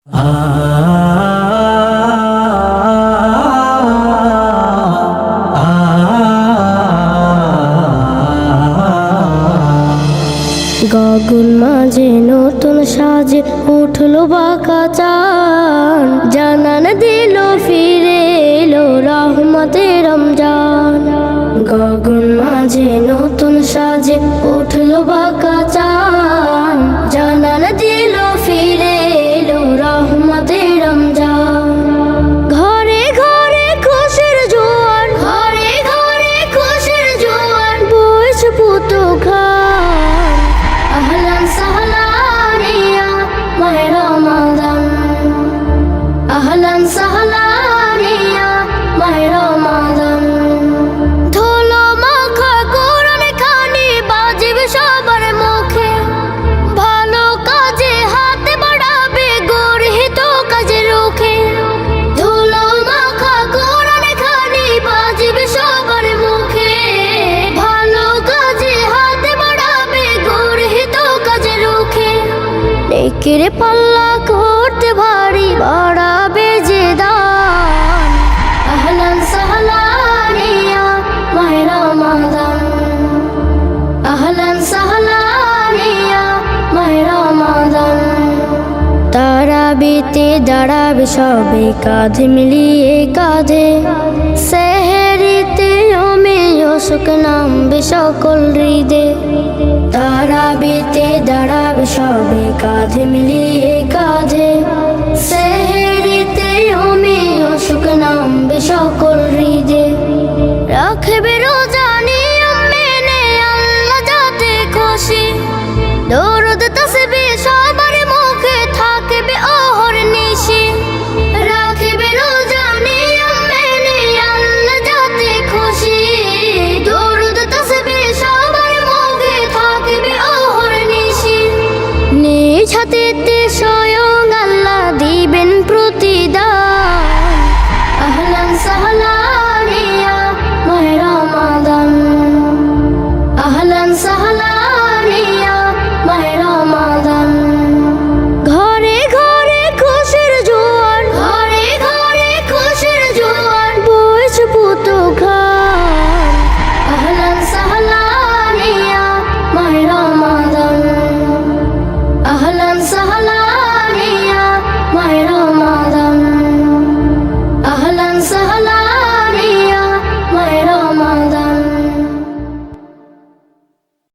গগন মাঝে নতুন সাজে উঠলো বাঁকা চান, জানান দিল ফিরে এলো রহমতে রমজান। গগন মাঝে নতুন সাজে উঠলো বাঁকা চান, জানান দিল ফিরে এলো রহমতে রমজান। ঘরে ঘরে খুশির জোয়ার, ঘরে ঘরে খুশির জোয়ার, বইছে পুতো খান। আহলান সাহলান ইয়া মাহে রমাদান, আহলান সাহলান ইয়া মাহে রমাদান। ধুলো মাখা কোরআন খানি বাজিবে সবার মুখে, ভালো কাজে হাত বাড়াবে গর্হিত কাজে রুখে। ধুলো মাখা কোরআন খানি বাজিবে সবার মুখে, ভালো কাজে হাত বাড়াবে গর্হিত কাজে রুখে। নেকির পাল্লা করতে ভারী বাড়াবে যে দান। আহলান সাহলান ইয়া মাহে রমাদান, আহলান সাহলান ইয়া মাহে রমাদান। তারাবিতে দাঁড়াবে সবে কাঁধে মিলিয়ে কাঁধে, সেহরিতে অমেয় সুখ নামবে সকল হৃদে। তারাবিতে দাঁড়াবে সবে কাঁধে মিলিয়ে কাঁধে, সেহরিতে অমেয় সুখ নামবে সকল হৃদে। রাখবে রোজা নিয়ম মেনে আল্লাহ যাতে খুশি, দরুদ তাসবিহ সবার মুখে থাকবে অহর্নিশি। রাখবে রোজা নিয়ম মেনে আল্লাহ যাতে খুশি, দরুদ তাসবিহ সবার মুখে থাকবে অহর্নিশি। নিজ হাতেতে